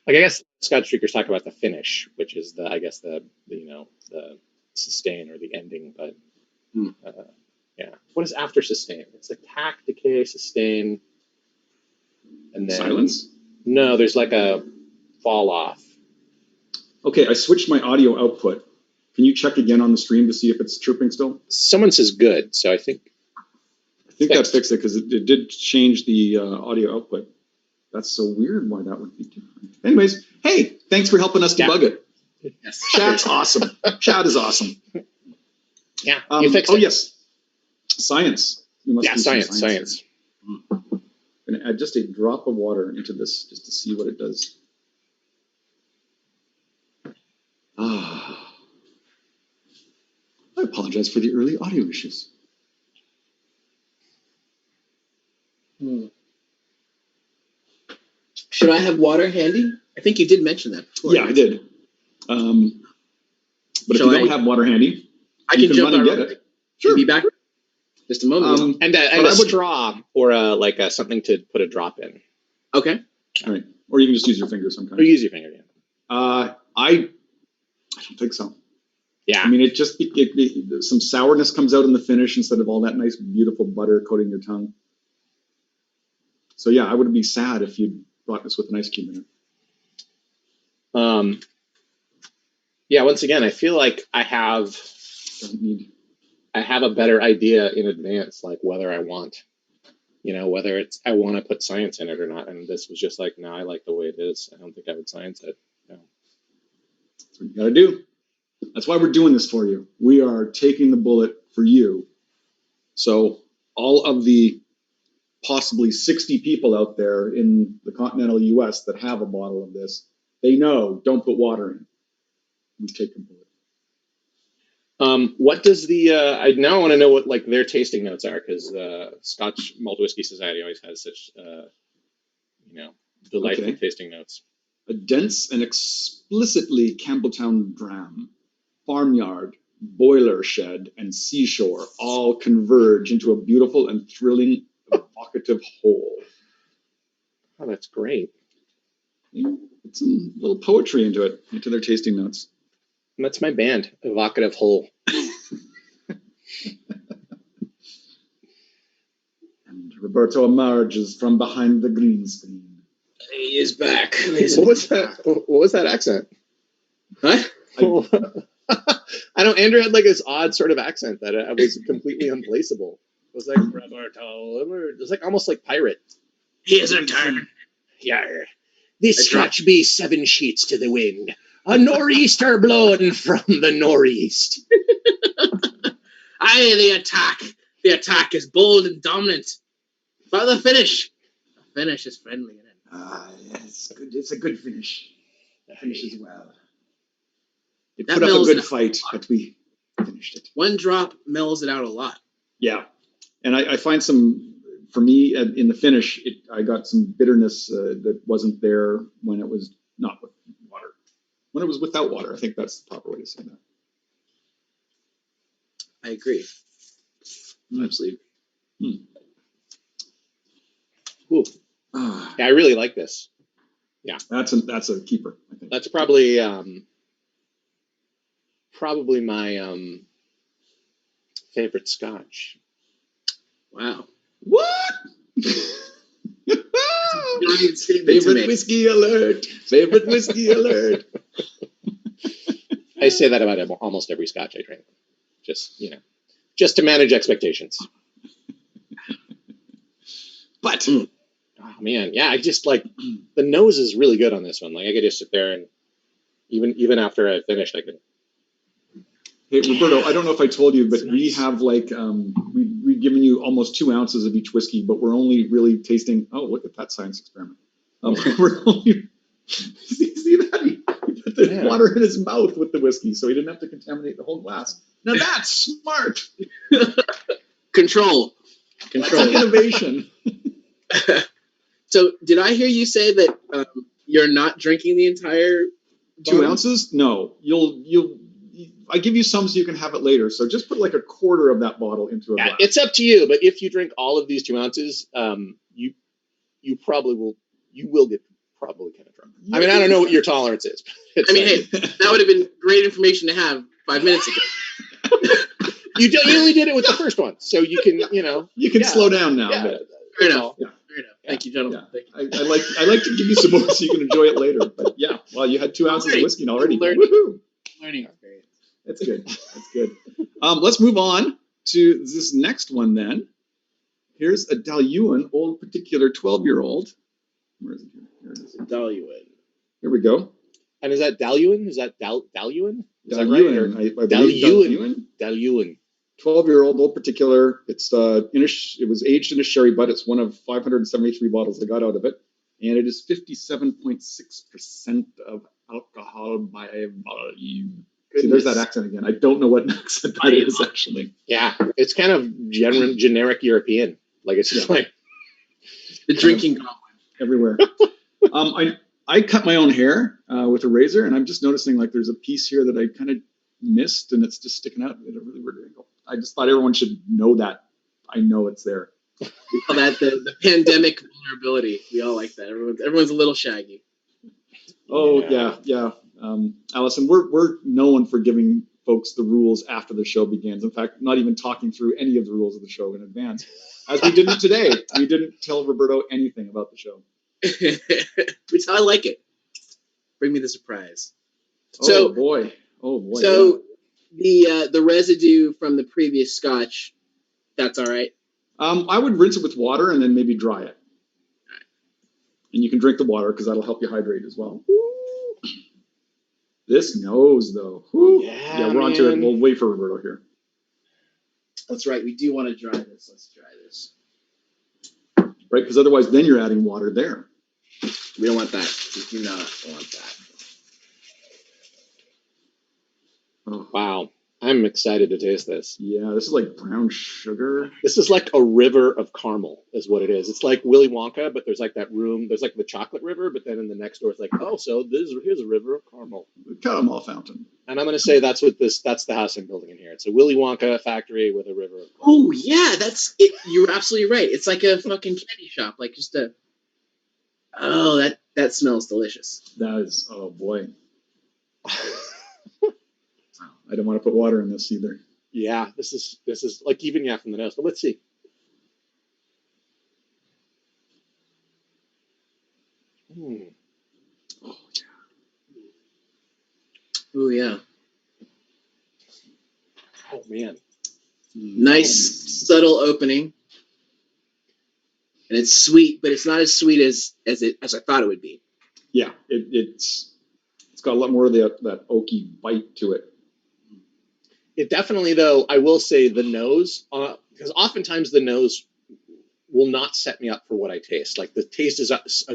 Like I guess Scotch drinkers talk about the finish, which is the sustain or the ending, but yeah. What is after sustain? It's the tack, decay, sustain, and then silence. No, there's like a fall off. Okay, I switched my audio output. Can you check again on the stream to see if it's chirping still? Someone says good, so I think that fixed it because it did change the audio output. That's so weird why that would be different. Anyways, hey, thanks for helping us debug it. Yes. Chat's awesome. Chat is awesome. Yeah, you fixed it. Oh, yes. Science. We must do some science. I'm going to add just a drop of water into this just to see what it does. I apologize for the early audio issues. Should I have water handy? I think you did mention that before. Yeah, I did. But if you don't have water handy, I can jump run and get it. Sure. Be back just a moment. And a straw or something to put a drop in. Okay. All right. Or you can just use your finger sometimes. Or use your finger, yeah. I don't think so. Yeah. I mean, some sourness comes out in the finish instead of all that nice, beautiful butter coating your tongue. So yeah, I would be sad if you brought this with an ice cube in it. Yeah. Once again, I feel like I have a better idea in advance, like whether I want, whether I want to put science in it or not. And this was just like, no, I like the way it is. I don't think I would science it. No. That's what you got to do. That's why we're doing this for you. We are taking the bullet for you. So all of the possibly 60 people out there in the continental US that have a bottle of this, they know, don't put water in. We take the bullet. What does I now want to know what like their tasting notes are, because Scotch Malt Whisky Society always has such delightful tasting notes. A dense and explicitly Campbelltown dram, farmyard, boiler shed, and seashore all converge into a beautiful and thrilling, evocative whole. Oh, that's great. Put some little poetry into their tasting notes. That's my band, Evocative Whole. And Roberto emerges from behind the green screen. He is back. What was that accent? Huh? I know Andrew had like this odd sort of accent that I was completely unplaceable. It was like Roberto. It was like almost like pirate. Here's a turn. Yeah. This Scotch be 7 sheets to the wind. A nor'easter blowing from the northeast. Aye, the attack. The attack is bold and dominant. But the finish. The finish is friendly, isn't it? It's good. It's a good finish. The finish is well. It That put up a good melts fight, but we finished it. One drop mellows it out a lot. Yeah. And I find for me, in the finish, I got some bitterness that wasn't there when it was not with water. When it was without water, I think that's the proper way to say that. I agree. Absolutely. Ooh. Yeah, I really like this. Yeah. That's a keeper, I think. That's probably my favorite Scotch. Wow. What? Favorite whiskey alert! Favorite whiskey alert! I say that about almost every Scotch I drink. Just to manage expectations. But oh man, yeah, I just like the nose is really good on this one. Like I could just sit there and even after I finished, I could. Hey Roberto, I don't know if I told you, but nice. We have like we've given you almost 2 ounces of each whiskey, but we're only really tasting. Oh, look at that science experiment! We're only see that he put the water in his mouth with the whiskey, so he didn't have to contaminate the whole glass. Now that's smart. Control. That's innovation. So did I hear you say that you're not drinking the entire 2 ounces? No, you'll. I give you some so you can have it later. So just put like a quarter of that bottle into a glass. It's up to you. But if you drink all of these 2 ounces, you probably will. You will get probably kind of drunk. I mean, I don't know what your tolerance is. I mean, hey, that would have been great information to have 5 minutes ago. You only did it with the first one, so you can, You can slow down now. Yeah, Fair enough. Yeah. Fair enough. Thank you, gentlemen. Yeah. Thank you. I like to give you some more so you can enjoy it later. But yeah, well, you had 2 ounces of whiskey already. Woohoo! Learning experience. That's good. That's good. Let's move on to this next one then. Here's a Dailuaine, old particular 12-year-old. Where is it here? Here it is. Dailuaine. Here we go. And is that Dailuaine? Is that Dailuaine? Is that right? Dailuaine. I believe Dailuaine. 12-year-old, old particular. It's it was aged in a sherry butt. It's one of 573 bottles I got out of it, and it is 57.6% of alcohol by volume. See, there's that accent again. I don't know what accent that is actually. Yeah, it's kind of generic European. Like it's just like the drinking goblin everywhere. I cut my own hair with a razor, and I'm just noticing like there's a piece here that I kind of missed, and it's just sticking out at a really weird angle. I just thought everyone should know that. I know it's there. We call that the pandemic vulnerability. We all like that. Everyone's a little shaggy. Oh yeah. Allison, we're known for giving folks the rules after the show begins. In fact, not even talking through any of the rules of the show in advance, as we didn't today. We didn't tell Roberto anything about the show. Which I like it. Bring me the surprise. Oh boy. So the residue from the previous Scotch, that's all right. I would rinse it with water and then maybe dry it. And you can drink the water because that'll help you hydrate as well. This nose, though. Yeah, we're on to it. We'll wait for Roberto here. That's right. We do want to dry this. Let's dry this. Right, because otherwise then you're adding water there. We don't want that. We do not want that. Oh. Wow. I'm excited to taste this. Yeah, this is like brown sugar. This is like a river of caramel is what it is. It's like Willy Wonka, but there's like that room. There's like the chocolate river, but then in the next door it's like, oh, so here's a river of caramel. Caramel fountain. And I'm going to say that's the house I'm building in here. It's a Willy Wonka factory with a river of caramel. Oh, yeah, that's it. You're absolutely right. It's like a fucking candy shop. Like just that smells delicious. That is, oh boy. I don't want to put water in this either. Yeah, this is like even from the nose. But let's see. Mm. Oh yeah. Oh yeah. Oh man. Nice subtle opening. And it's sweet, but it's not as sweet as I thought it would be. Yeah, it's got a lot more of that oaky bite to it. It definitely, though, I will say the nose, because oftentimes the nose will not set me up for what I taste. Like the taste is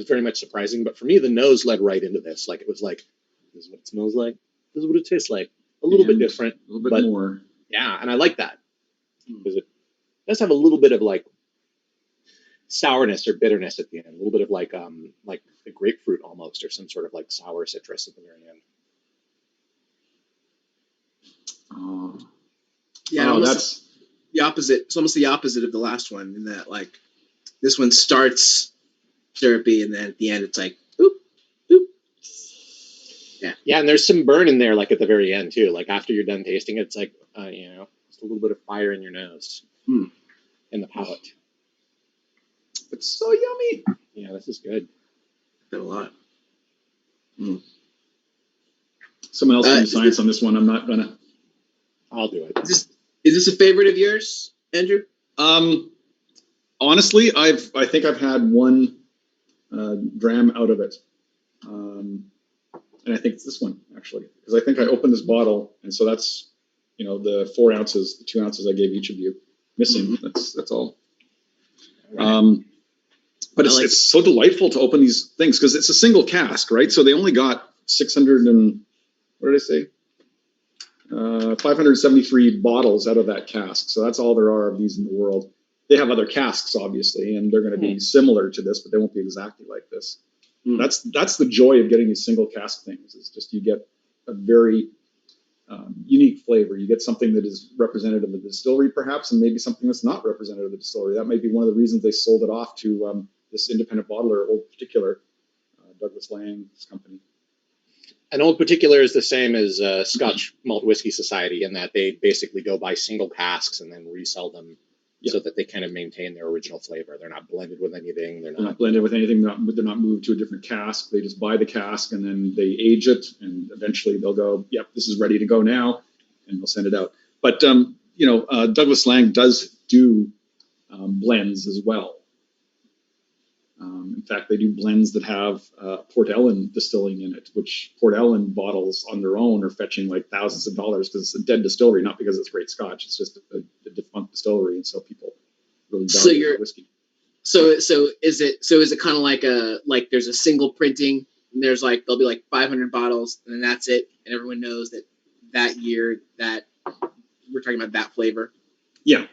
very much surprising, but for me, the nose led right into this. Like it was like, this is what it smells like. This is what it tastes like. A little bit different, a little bit more. Yeah, and I like that because it does have a little bit of like sourness or bitterness at the end. A little bit of like the grapefruit almost, or some sort of like sour citrus at the very end. Yeah, that's the opposite. It's almost the opposite of the last one in that like this one starts syrupy and then at the end it's like boop, boop. Yeah, and there's some burn in there like at the very end too. Like after you're done tasting it, it's like just a little bit of fire in your nose, in the palate. It's so yummy. Yeah, this is good. Got a lot. Someone else can do science on this one. I'm not gonna. I'll do it. Is this a favorite of yours, Andrew? Honestly, I think I've had one dram out of it, and I think it's this one actually, because I think I opened this bottle, and so that's the 4 ounces, the 2 ounces I gave each of you missing. That's all. But it's so delightful to open these things because it's a single cask, right? So they only got 600 and what did I say? 573 bottles out of that cask. So that's all there are of these in the world. They have other casks, obviously, and they're going to be similar to this, but they won't be exactly like this. That's the joy of getting these single cask things. It's just you get a very unique flavor. You get something that is representative of the distillery, perhaps, and maybe something that's not representative of the distillery. That may be one of the reasons they sold it off to this independent bottler, Old Particular, Douglas Lang's company. And Old Particular is the same as Scotch Malt Whiskey Society in that they basically go buy single casks and then resell them so that they kind of maintain their original flavor. They're not blended with anything. They're not blended with anything. They're not moved to a different cask. They just buy the cask and then they age it, and eventually they'll go, "Yep, this is ready to go now," and they'll send it out. But Douglas Lang does do blends as well. In fact, they do blends that have Port Ellen distilling in it, which Port Ellen bottles on their own are fetching like thousands of dollars because it's a dead distillery, not because it's great Scotch. It's just a defunct distillery, and so people really value that whiskey. So is it kind of like there's a single printing, and there's like there'll be like 500 bottles, and then that's it, and everyone knows that year that we're talking about that flavor. Yeah,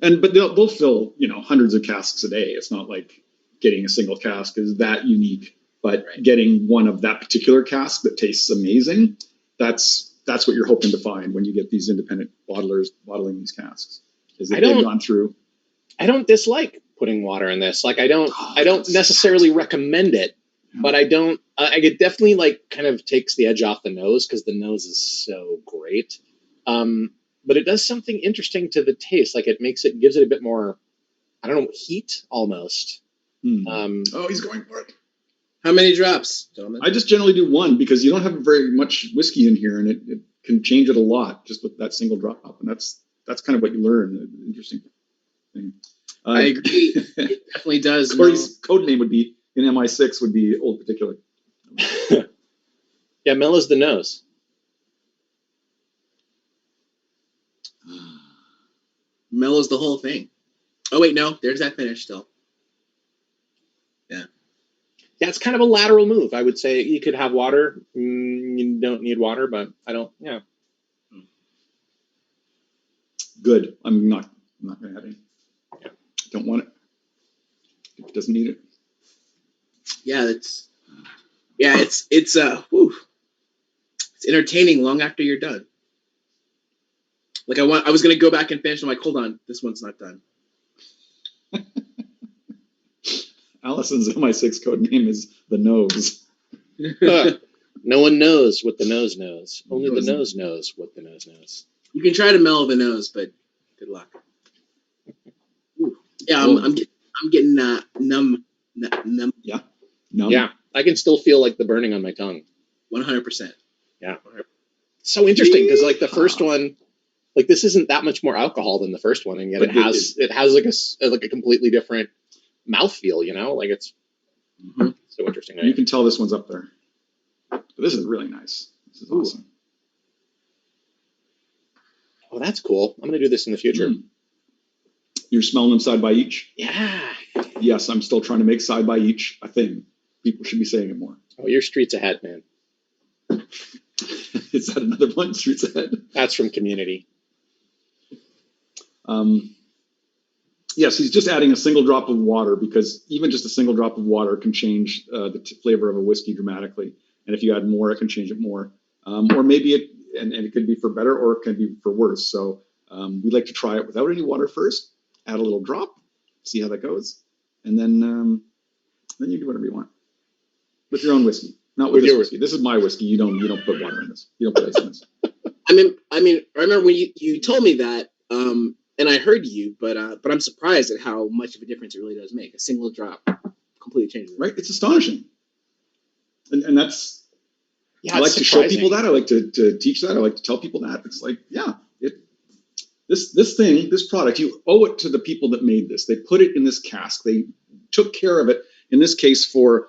but they'll fill hundreds of casks a day. It's not like getting a single cask is that unique, but getting one of that particular cask that tastes amazing, that's what you're hoping to find when you get these independent bottlers bottling these casks. Is that they've gone through. I don't dislike putting water in this. Like I don't necessarily recommend it, but I don't. It definitely like kind of takes the edge off the nose because the nose is so great. But it does something interesting to the taste. Like gives it a bit more, I don't know, heat almost. He's going for it. How many drops, gentlemen? I just generally do one because you don't have very much whiskey in here, and it can change it a lot just with that single drop. And that's kind of what you learn. An interesting thing. I agree. It definitely does. Corey's code name would be in MI6 would be Old Particular. Yeah, Mellow's the nose. Mellow's the whole thing. Oh wait, no, there's that finish still. Yeah, it's kind of a lateral move. I would say you could have water. You don't need water, but I don't. Yeah. Good. I'm not going to have any. Yeah. Don't want it. It doesn't need it. Yeah, it's entertaining long after you're done. Like I was gonna go back and finish. I'm like, hold on, this one's not done. Allison's MI6 code name is the nose. No one knows what the nose knows. Only the nose knows what the nose knows. You can try to mellow the nose, but good luck. Yeah, I'm getting numb. Yeah. Numb. Yeah, I can still feel like the burning on my tongue. 100%. Yeah. So interesting because like the first one, like this isn't that much more alcohol than the first one, and yet it has like a completely different mouthfeel. Like it's so interesting. You can tell this one's up there. But this is really nice. This is awesome. Oh, that's cool. I'm gonna do this in the future. You're smelling them side by each? Yeah. Yes, I'm still trying to make side by each a thing. People should be saying it more. Oh, you're streets ahead, man. Is that another one? Streets ahead? That's from Community. Yes, he's just adding a single drop of water because even just a single drop of water can change the flavor of a whiskey dramatically. And if you add more, it can change it more. Or maybe it could be for better or it can be for worse. So we like to try it without any water first, add a little drop, see how that goes. And then you do whatever you want with your own whiskey. Not with this whiskey. This is my whiskey. You don't put water in this. You don't put ice in this. I mean, I remember when you told me that, and I heard you, but I'm surprised at how much of a difference it really does make. A single drop completely changes it. Right? It's astonishing. And that's, yeah, I like to show people that. I like to teach that. I like to tell people that. It's like, this product, you owe it to the people that made this. They put it in this cask. They took care of it, in this case, for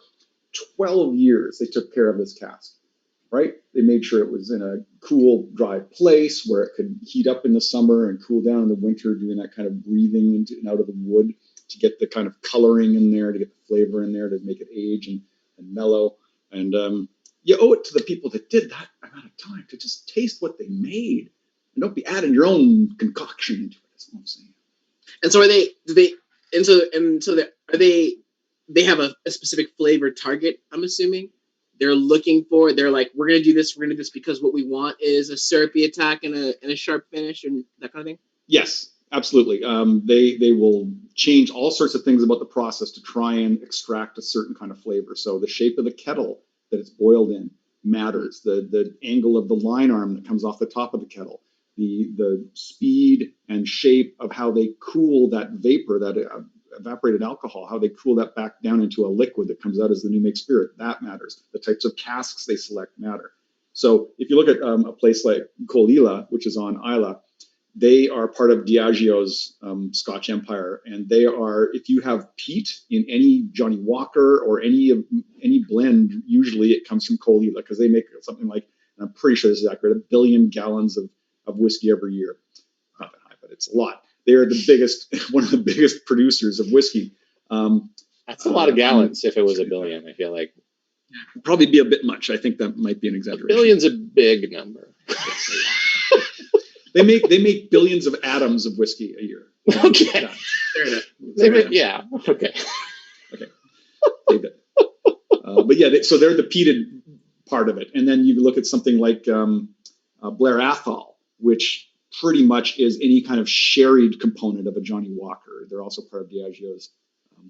12 years. They took care of this cask, right? They made sure it was in a cool, dry place where it could heat up in the summer and cool down in the winter, doing that kind of breathing into and out of the wood to get the kind of coloring in there, to get the flavor in there, to make it age and mellow. And you owe it to the people that did that amount of time to just taste what they made. And don't be adding your own concoction into it. That's what I'm saying. And so they have a specific flavor target, I'm assuming. They're looking for, they're like, we're going to do this because what we want is a syrupy attack and a sharp finish and that kind of thing? Yes, Absolutely. They will change all sorts of things about the process to try and extract a certain kind of flavor. So the shape of the kettle that it's boiled in matters. The angle of the line arm that comes off the top of the kettle, the speed and shape of how they cool that vapor, that evaporated alcohol, how they cool that back down into a liquid that comes out as the new make spirit, that matters. The types of casks they select matter. So if you look at a place like Colila, which is on Isla, they are part of Diageo's Scotch Empire, and they are, if you have peat in any Johnny Walker or any blend, usually it comes from Colila, because they make something like, and I'm pretty sure this is accurate, 1 billion gallons of whiskey every year. Not that high, but it's a lot. They are the biggest, one of the biggest producers of whiskey. That's a lot of gallons. If it was 1 billion, I feel like probably be a bit much. I think that might be an exaggeration. 1 billion's a big number. They make billions of atoms of whiskey a year. Okay. Fair enough. Yeah. Okay. Okay. But yeah, so they're the peated part of it, and then you look at something like Blair Athol, which pretty much is any kind of sherried component of a Johnny Walker. They're also part of Diageo's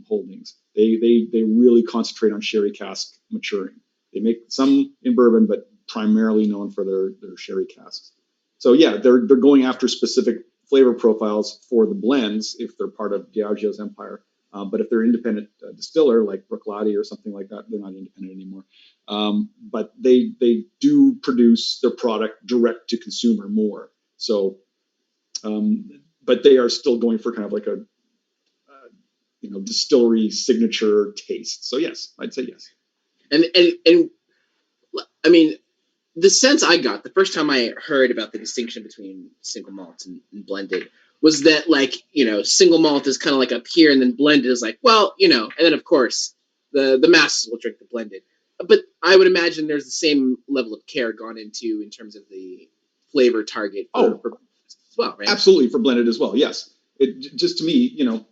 holdings. They really concentrate on sherry cask maturing. They make some in bourbon, but primarily known for their sherry casks. So yeah, they're going after specific flavor profiles for the blends if they're part of Diageo's empire. But if they're independent distiller like Bruichladdich or something like that, they're not independent anymore. But they do produce their product direct to consumer more. So, but they are still going for kind of like a distillery signature taste. So yes, I'd say yes. And I mean, the sense I got the first time I heard about the distinction between single malts and blended was that, like, single malt is kind of like up here, and then blended is like, well, and then of course the masses will drink the blended. But I would imagine there's the same level of care gone into in terms of the flavor target for as well, right? Absolutely, for blended as well. Yes, it just, to me,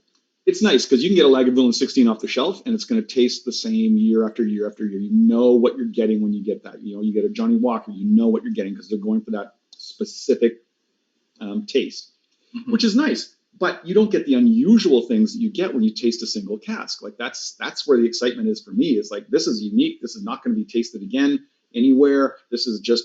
it's nice because you can get a Lagavulin 16 off the shelf and it's going to taste the same year after year after year. You know what you're getting when you get that. You get a Johnny Walker, you know what you're getting because they're going for that specific taste, which is nice. But you don't get the unusual things that you get when you taste a single cask. Like that's where the excitement is for me. It's like, this is unique. This is not going to be tasted again anywhere. This is just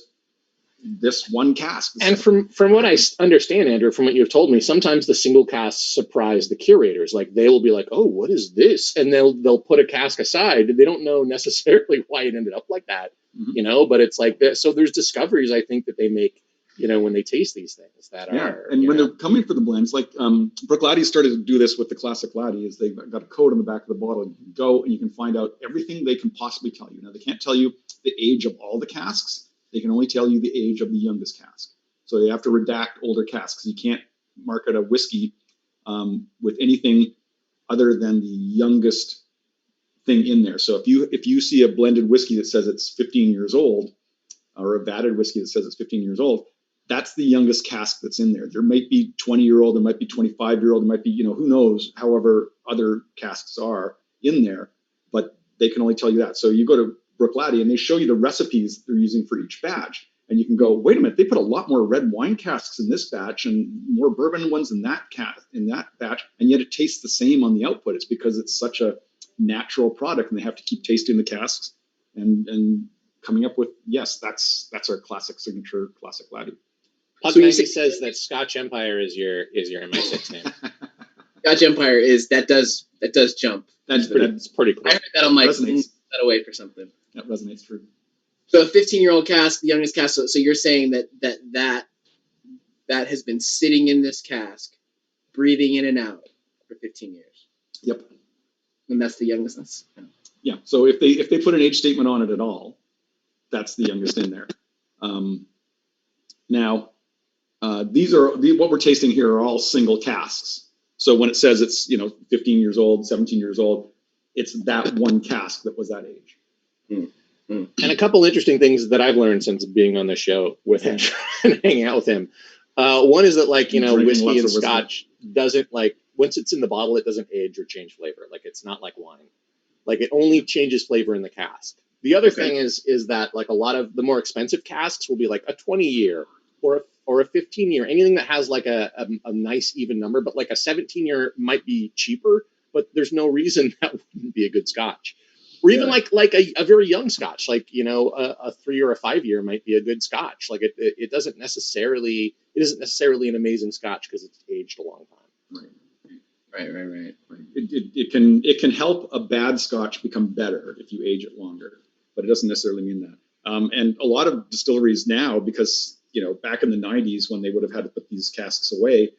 this one cask. And from what I understand, Andrew, from what you've told me, sometimes the single casks surprise the curators. Like they will be like, "Oh, what is this?" And they'll put a cask aside. They don't know necessarily why it ended up like that, But it's like that. So there's discoveries I think that they make, when they taste these things that are. And when they're coming for the blends, like Bruichladdich started to do this with the classic laddie, is they've got a code on the back of the bottle. You can go and you can find out everything they can possibly tell you. Now they can't tell you the age of all the casks. They can only tell you the age of the youngest cask. So they have to redact older casks. You can't market a whiskey with anything other than the youngest thing in there. So if you see a blended whiskey that says it's 15 years old, or a vatted whiskey that says it's 15 years old, that's the youngest cask that's in there. There might be 20-year-old, there might be 25-year-old, there might be, who knows, however other casks are in there, but they can only tell you that. So you go to Bruichladdich and they show you the recipes they're using for each batch. And you can go, wait a minute, they put a lot more red wine casks in this batch and more bourbon ones in that batch, and yet it tastes the same on the output. It's because it's such a natural product and they have to keep tasting the casks and coming up with, yes, that's our classic signature classic laddie. Pugnancy says that Scotch Empire is your MI6 name. Scotch Empire that does jump. That's pretty cool. I heard that, I'm like, that away for something. That resonates true. So a 15-year-old cask, the youngest cask. So you're saying that has been sitting in this cask, breathing in and out for 15 years. Yep. And that's the youngest. Yeah. So if they put an age statement on it at all, that's the youngest in there. Now, what we're tasting here are all single casks. So when it says it's 15 years old, 17 years old, it's that one cask that was that age. And a couple interesting things that I've learned since being on the show with him and hanging out with him. One is that whiskey and Scotch doesn't once it's in the bottle, it doesn't age or change flavor. Like it's not like wine. Like it only changes flavor in the cask. The other thing is that like a lot of the more expensive casks will be like a 20-year or a 15-year, anything that has like a nice even number, but like a 17-year might be cheaper, but there's no reason that wouldn't be a good Scotch. Or even like a very young Scotch, like a 3 or a 5-year might be a good Scotch. Like it isn't necessarily an amazing Scotch because it's aged a long time. Right. It can help a bad Scotch become better if you age it longer, but it doesn't necessarily mean that. And a lot of distilleries now, because back in the 90s when they would have had to put these casks away,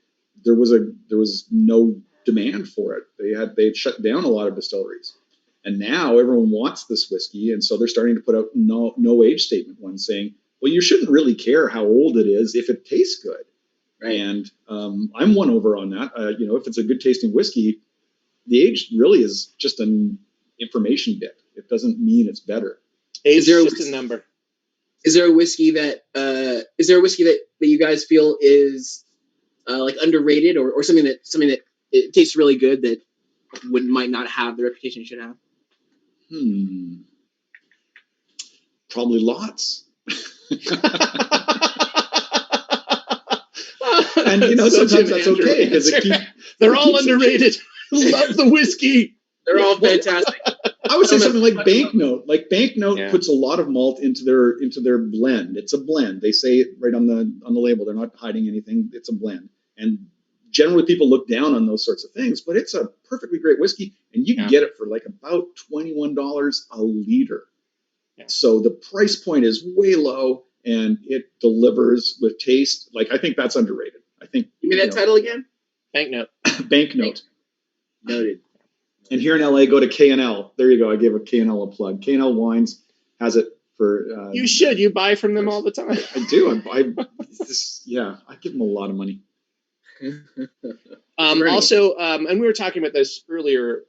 there was no demand for it. They had shut down a lot of distilleries, and now everyone wants this whiskey, and so they're starting to put out no age statement ones saying, well, you shouldn't really care how old it is if it tastes good. Right. And I'm won over on that. If it's a good tasting whiskey, the age really is just an information bit. It doesn't mean it's better. Age is just a number. Is there a whiskey that you guys feel is like underrated or something that it tastes really good that might not have the reputation it should have? Probably lots. And sometimes that's okay because they're all underrated. Love the whiskey. They're all fantastic. I would say something like Banknote. Like Banknote puts a lot of malt into their blend. It's a blend. They say it right on the label. They're not hiding anything. It's a blend. And generally people look down on those sorts of things, but it's a perfectly great whiskey, and you can get it for like about $21 a liter. Yeah. So the price point is way low, and it delivers with taste. Like, I think that's underrated. I think. Give me that title again. Banknote. Banknote. Noted. And here in LA, go to K&L. There you go. I gave a K&L a plug. K&L Wines has it for. You should. You buy from them all the time. I do. I give them a lot of money. Also, and we were talking about this earlier,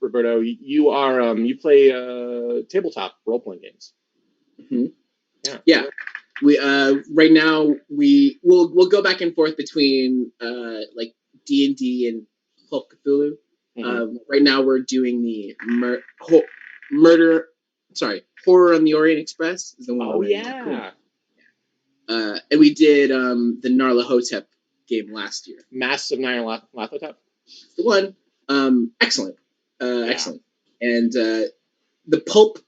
Roberto. You play tabletop role playing games. Mm-hmm. Yeah. We right now we'll go back and forth between like D&D and Cult of Cthulhu. Mm-hmm. Right now we're doing the Horror on the Orient Express is the one. Oh yeah. Cool. And we did the Nyarlathotep game last year. Masks of Nyarlathotep. That's the one. Excellent. Excellent. And the pulp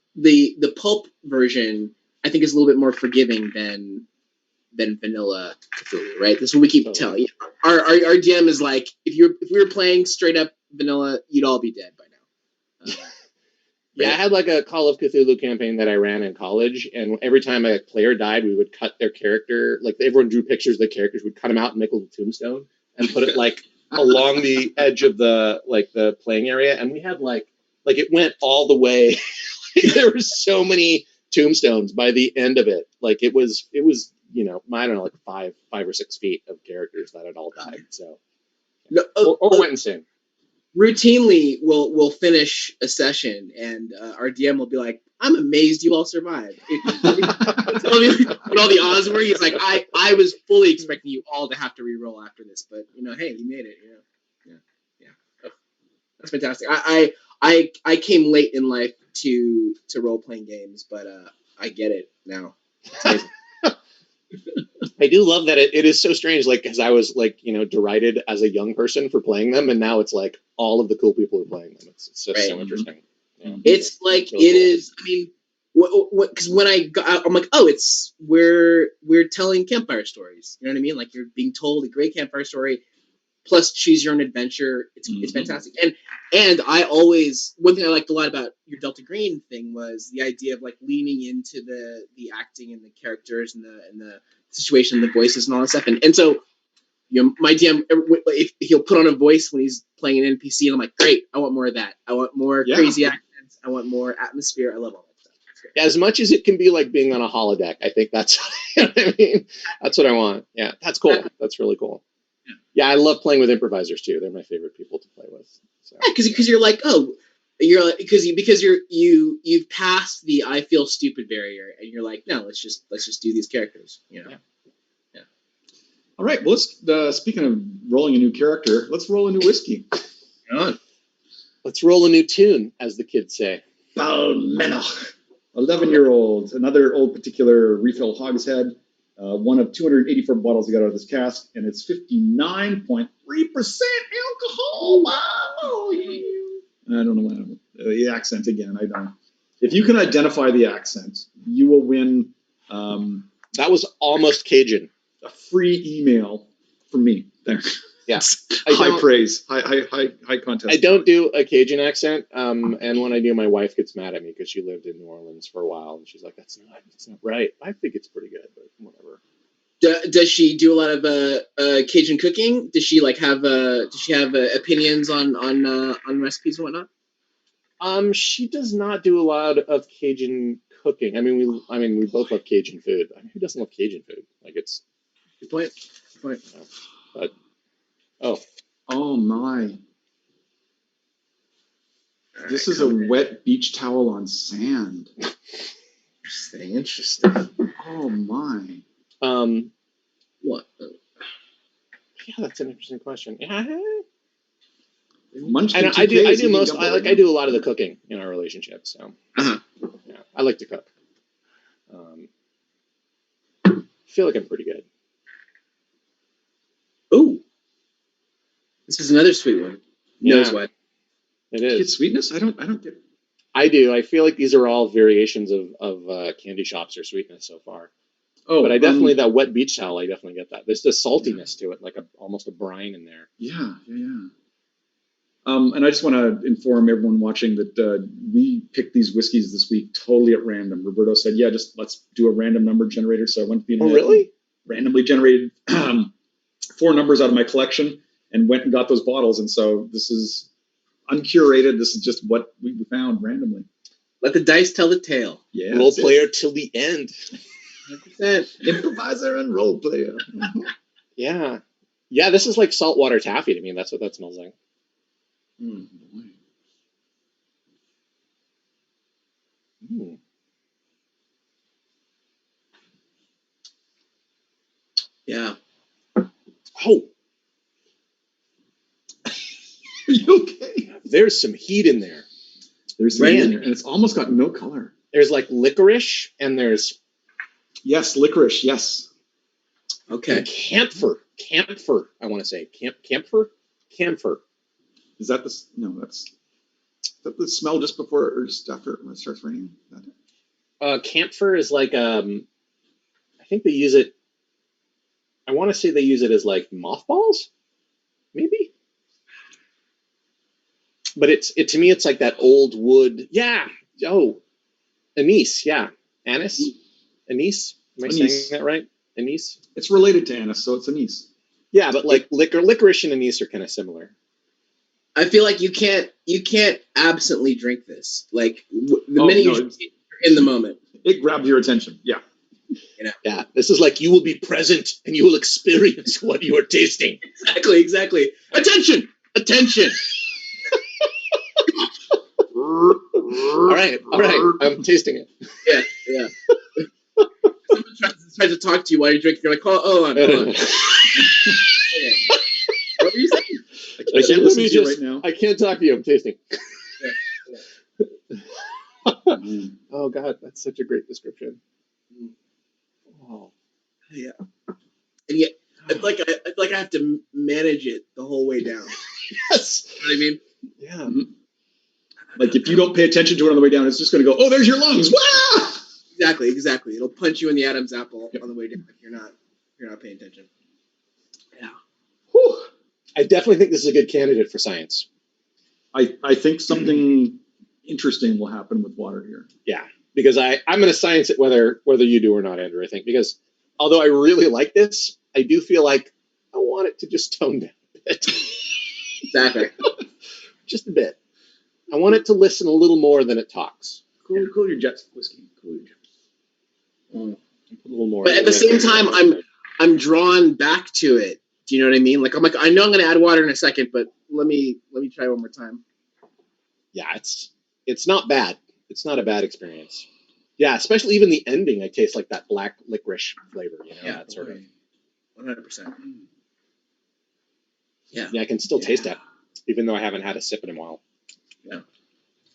version, I think, is a little bit more forgiving than vanilla Cthulhu, right? This is what we keep telling you. Our DM is like, if we were playing straight up vanilla, you'd all be dead by now. Yeah, I had like a Call of Cthulhu campaign that I ran in college, and every time a player died, we would cut their character. Like, everyone drew pictures of the characters, we'd cut them out and make a little tombstone and put it like along the edge of the playing area, and we had like it went all the way. There were so many tombstones by the end of it. Like, it was I don't know, like 5 or 6 feet of characters that had all died. So or went insane. Routinely, we'll finish a session, and our DM will be like, "I'm amazed you all survived." What all the odds were. He's like, "I was fully expecting you all to have to re-roll after this, but hey, you made it." Yeah. Oh, that's fantastic. I came late in life to role playing games, but I get it now. It's amazing. I do love that it is so strange, like, because I was like, derided as a young person for playing them, and now it's like all of the cool people are playing them. It's just so interesting. Yeah. It's like really cool. Is. I mean, because when I got, I'm like, oh, we're telling campfire stories. You know what I mean? Like, you're being told a great campfire story, plus choose your own adventure. It's fantastic. And I always, one thing I liked a lot about your Delta Green thing was the idea of like leaning into the acting and the characters and the situation, the voices and all that stuff. And so, my DM, if he'll put on a voice when he's playing an NPC, and I'm like, great, I want more of that. I want more crazy accents. I want more atmosphere. I love all that stuff. Yeah, as much as it can be like being on a holodeck, I think that's what I mean. That's what I want. Yeah, that's cool. That's really cool. Yeah, I love playing with improvisers too. They're my favorite people to play with. So. Yeah, because you're like, because you've passed the I feel stupid barrier, and you're like, no, let's just do these characters. Yeah. All right. Well, let's speaking of rolling a new character, let's roll a new whiskey. Let's roll a new tune, as the kids say. Balmenach, 11-year-old, another old particular refill hogshead. One of 284 bottles we got out of this cask, and it's 59.3% alcohol. Wow! I don't know what the accent again. I don't. If you can identify the accent, you will win. That was almost Cajun. A free email from me. Thanks. Yeah. High praise. High contest. I don't do a Cajun accent. And when I do, my wife gets mad at me because she lived in New Orleans for a while, and she's like, "That's not right." I think it's pretty good, but whatever. Does she do a lot of Cajun cooking? Does she have opinions on recipes and whatnot? She does not do a lot of Cajun cooking. I mean, we both love Cajun food. I mean, who doesn't love Cajun food? Like, it's Good point. but Oh my! This is a wet beach towel on sand. Interesting. Oh my! What? Yeah, that's an interesting question. Yeah, Munchkin I do TK, most. I do a lot of the cooking in our relationship. So Uh-huh. yeah, I like to cook. I feel like I'm pretty good. Ooh, this is another sweet one. Knows what? It Get is. sweetness? I don't get. I do. I feel like these are all variations of candy shops or sweetness so far. Oh, but I definitely that wet beach towel. I definitely get that. There's a saltiness to it, like almost a brine in there. Yeah. And I just want to inform everyone watching that we picked these whiskeys this week totally at random. Roberto said, "Yeah, just let's do a random number generator." So I went to the internet. Oh, really? Randomly generated 4 numbers out of my collection and went and got those bottles. And so this is uncurated. This is just what we found randomly. Let the dice tell the tale. Yeah, Role player till the end. 100%. Improviser and role player. Yeah. This is like saltwater taffy to me. That's what that smells like. Mm. Yeah. Oh, are you okay? There's some heat in there. There's some heat in there, and it's almost got no color. There's like licorice, and there's licorice. Yes. Okay. and camphor. I want to say camphor. Is that the no? That's that the smell just before or just after when it starts raining. Camphor is like I think they use it. I want to say they use it as like mothballs, maybe. But to me it's like that old wood. Yeah. Oh, anise. Yeah, anise. Anise. Am I saying that right? Anise. It's related to anise, so it's anise. Yeah, but like licorice and anise are kind of similar. I feel like you can't absently drink this. Like the minute you're in the moment, it grabs your attention. Yeah. Yeah, this is like you will be present and you will experience what you are tasting. Exactly. Attention. All right. I'm tasting it. Yeah. Someone tries to talk to you while you're drinking. You're like, hold on. What were you saying? I can't listen to you right now. I can't talk to you. I'm tasting. Yeah. Oh God, that's such a great description. Oh. Yeah. And yet, it's like I have to manage it the whole way down. Yes. You know what I mean? Yeah. Mm-hmm. Like if you don't pay attention to it on the way down, it's just going to go, "Oh, there's your lungs!" Wah! Exactly. It'll punch you in the Adam's apple on the way down if you're not paying attention. Yeah. Whew. I definitely think this is a good candidate for science. I think something interesting will happen with water here. Yeah, because I'm going to science it whether you do or not, Andrew. I think because although I really like this, I do feel like I want it to just tone down a bit. Exactly. Just a bit. I want it to listen a little more than it talks. Cool your jets, whiskey. Cool your jets. A little more. But at the same time, I'm drawn back to it. Do you know what I mean? Like I know I'm going to add water in a second, but let me try one more time. Yeah, it's not bad. It's not a bad experience. Yeah, especially even the ending. I taste like that black licorice flavor. You know, that sort of. 100%. Yeah. Yeah, I can still taste that, even though I haven't had a sip in a while. Yeah.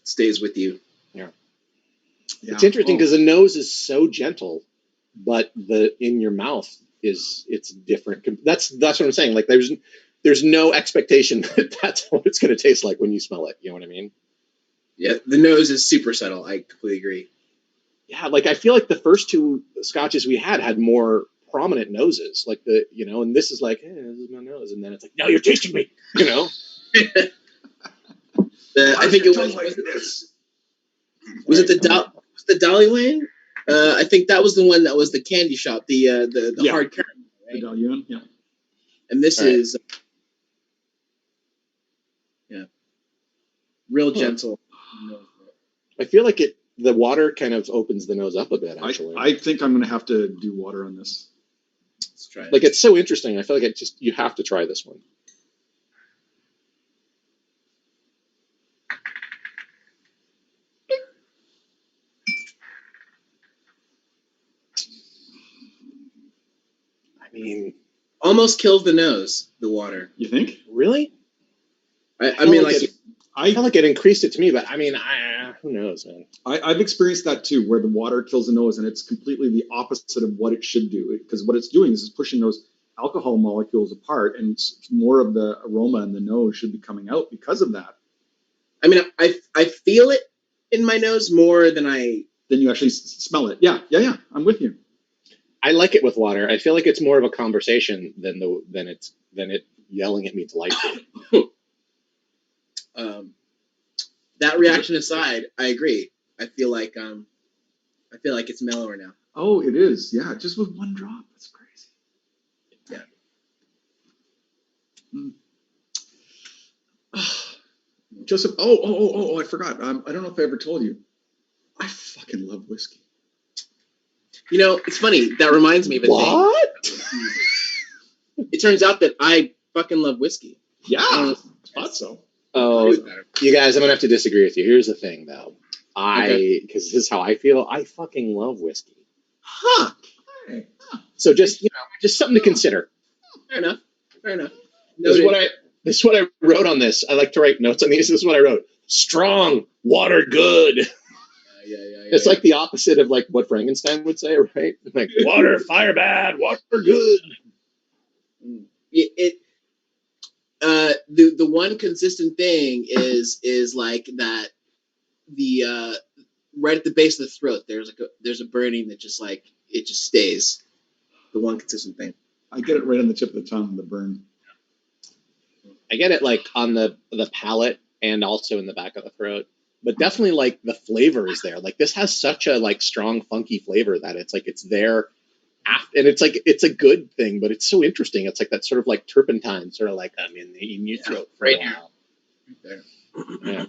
Stays with you. Yeah. It's interesting because the nose is so gentle, but the in your mouth it's different. That's what I'm saying. Like there's no expectation that that's what it's going to taste like when you smell it. You know what I mean? Yeah, the nose is super subtle. I completely agree. Yeah, like I feel like the first two scotches we had more prominent noses, like and this is like, hey, this is my nose, and then it's like, no, you're tasting me, I think it was it the Dailuaine? I think that was the one that was the candy shop, the hard caramel, right? The Dailuaine, yeah. And this is real gentle. I feel like the water kind of opens the nose up a bit, actually. I think I'm going to have to do water on this. Let's try it. Like, it's so interesting. I feel like you have to try this one. I mean, almost kills the nose, the water. You think? Really? I mean, I feel like it increased it to me, but I mean, who knows, man? I've experienced that too, where the water kills the nose, and it's completely the opposite of what it should do. Because what it's doing is it's pushing those alcohol molecules apart, and more of the aroma in the nose should be coming out because of that. I mean, I feel it in my nose more than you actually smell it. Yeah. I'm with you. I like it with water. I feel like it's more of a conversation than it yelling at me delightfully. That reaction aside, I agree. I feel like it's mellower now. Oh, it is. Yeah, just with one drop. That's crazy. Yeah. Joseph. Oh! I forgot. I don't know if I ever told you. I fucking love whiskey. You know, it's funny. That reminds me of a thing. What? It turns out that I fucking love whiskey. Yeah, I thought so. Oh, you guys, I'm gonna have to disagree with you. Here's the thing, though. Because this is how I feel. I fucking love whiskey. Huh. So just something to consider. Fair enough. This is what I wrote on this. I like to write notes on these. This is what I wrote. Strong, water good. Yeah. It's like the opposite of like what Frankenstein would say, right? Like water, fire bad, water good. The one consistent thing is like that right at the base of the throat there's a burning that just like it just stays. The one consistent thing. I get it right on the tip of the tongue, the burn. I get it like on the palate and also in the back of the throat. But definitely like the flavor is there. Like this has such a like strong funky flavor that it's like it's there. And it's like it's a good thing, but it's so interesting. It's like that sort of like turpentine, sort of like in your throat for a while. Right there. Yeah.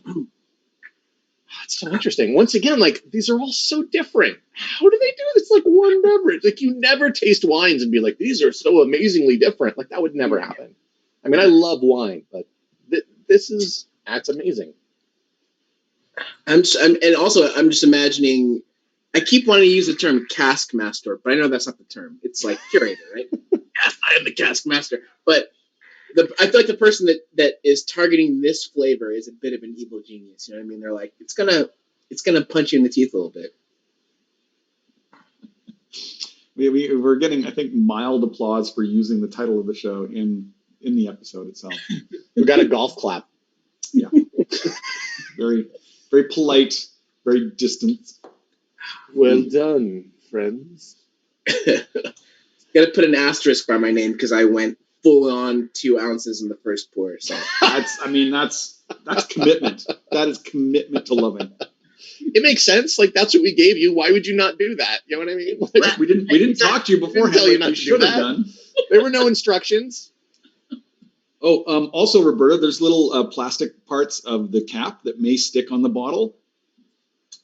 It's so interesting. Once again, like these are all so different. How do they do this? Like one beverage. Like you never taste wines and be like, these are so amazingly different. Like that would never happen. I mean, I love wine, but that's amazing. I'm just imagining. I keep wanting to use the term cask master, but I know that's not the term. It's like curator, right? Yes, I am the cask master. But I feel like the person that is targeting this flavor is a bit of an evil genius. You know what I mean? They're like, it's gonna punch you in the teeth a little bit. We're getting, I think, mild applause for using the title of the show in the episode itself. We got a golf clap. Yeah. Very, very polite, very distant. Well done, friends. Got to put an asterisk by my name because I went full on 2 ounces in the first pour. So that's commitment. That is commitment to loving. It makes sense. Like that's what we gave you. Why would you not do that? You know what I mean? Like, we didn't talk to you beforehand. Tell you not to do that. Done. There were no instructions. Oh, also, Roberta, there's little plastic parts of the cap that may stick on the bottle.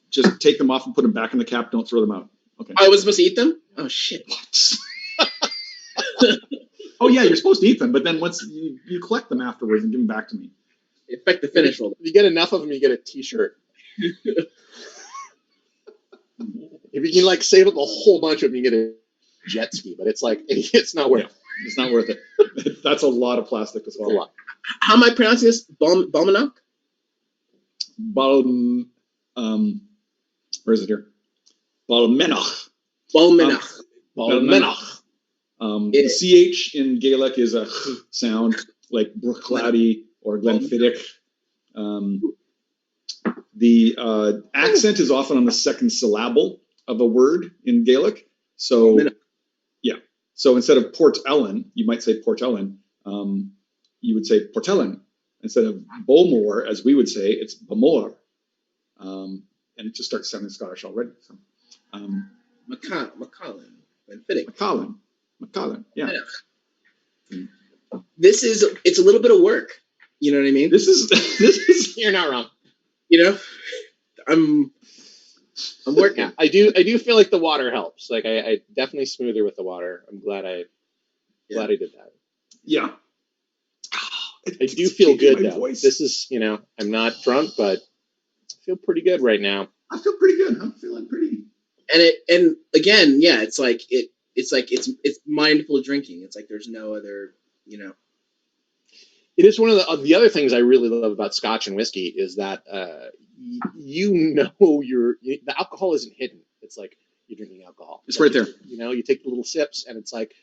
Just take them off and put them back in the cap. Don't throw them out. Okay. I was supposed to eat them? Oh, shit. Oh, yeah, you're supposed to eat them, but then once you collect them afterwards and give them back to me. Affect the finish roll. If you get enough of them, you get a T-shirt. If you can like save up a whole bunch of them, you get a jet ski. But it's like it's not worth it. It's not worth it. That's a lot of plastic as well. A lot. How am I pronouncing this? Balmenach? Where is it here? Balmenach. Balmenach. Balmenach. The CH in Gaelic is a ch sound, like Bruichladdich or Glenfiddich. The accent is often on the second syllable of a word in Gaelic. So, yeah. So instead of Port Ellen, you might say Port Ellen. You would say Port Ellen. Instead of Bowmore, as we would say, it's Bowmore. And it just starts sounding Scottish already. So, Macallan. Glenfiddich. Macallan, yeah. It's a little bit of work. You know what I mean? This is. You're not wrong. You know, I'm working. Yeah, I do feel like the water helps. Like I definitely smoother with the water. I'm glad I did that. Yeah. I do feel good though. Voice. This is, I'm not drunk, but I feel pretty good right now. I feel pretty good. I'm feeling pretty. And again, yeah, it's like it's mindful drinking. It's like there's no other, It is one of the other things I really love about Scotch and whiskey is that the alcohol isn't hidden. It's like you're drinking alcohol. It's right there. You take the little sips, and it's like,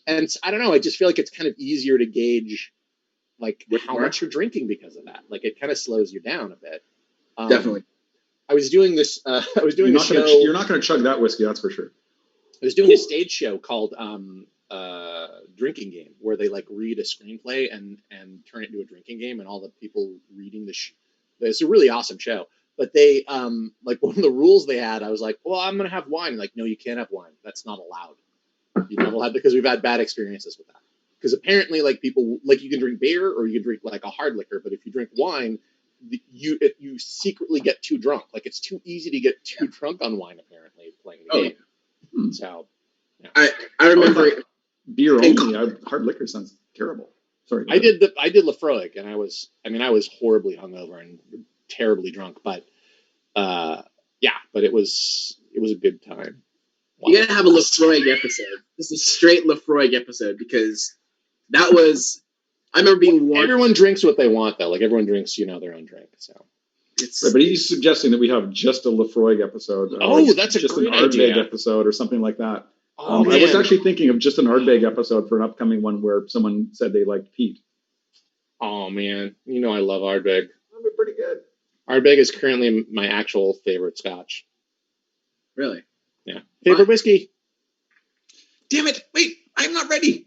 and I don't know. I just feel like it's kind of easier to gauge, like how much you're drinking because of that. Like it kind of slows you down a bit. Definitely. I was doing this. You're not going to chug that whiskey, that's for sure. I was doing a stage show called Drinking Game, where they like read a screenplay and turn it into a drinking game, and all the people reading it's a really awesome show. But they like one of the rules they had, I was like, well, I'm gonna have wine. Like, no, you can't have wine. That's not allowed. You're not allowed because we've had bad experiences with that. Because apparently, like people, like you can drink beer or you can drink like a hard liquor, but if you drink wine, you secretly get too drunk. Like it's too easy to get too drunk on wine. Apparently, playing the game. Yeah. So, yeah. I remember beer only. Hard liquor sounds terrible. Sorry. I did Lafroig, and I was horribly hungover and terribly drunk, but it was a good time. Wow. You gotta have a Lafroig episode. This is a straight Lafroig episode because that was. I remember being warned. Everyone drinks what they want, though. Like everyone drinks, their own drink. So. Right, but he's suggesting that we have just a Lafroig episode. That's just great an Ardbeg idea. episode or something like that. Oh, I was actually thinking of just an Ardbeg episode for an upcoming one where someone said they liked peat. Oh man, I love Ardbeg. That'd be pretty good. Ardbeg is currently my actual favorite Scotch. Really? Yeah. Favorite whiskey? Damn it! Wait, I'm not ready.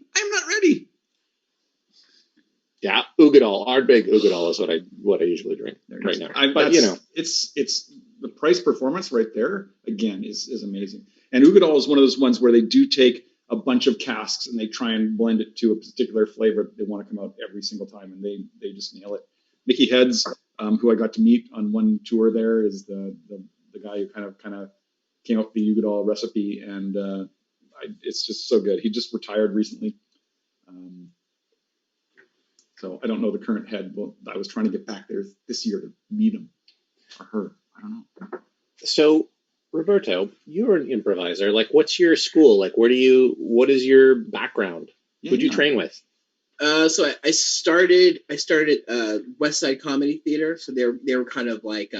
Yeah, Ugadal. Ardbeg Ugadal is what I usually drink right now. It's the price performance right there again is amazing. And Ugadal is one of those ones where they do take a bunch of casks and they try and blend it to a particular flavor that they want to come out every single time, and they just nail it. Mickey Heads, who I got to meet on one tour there, is the guy who kind of came up with the Ugadal recipe, and it's just so good. He just retired recently. So I don't know the current head, but I was trying to get back there this year to meet him or her. I don't know. So, Roberto, you're an improviser. Like, what's your school? Like, what is your background? Who'd you train with? So I started West Side Comedy Theater. So they were kind of like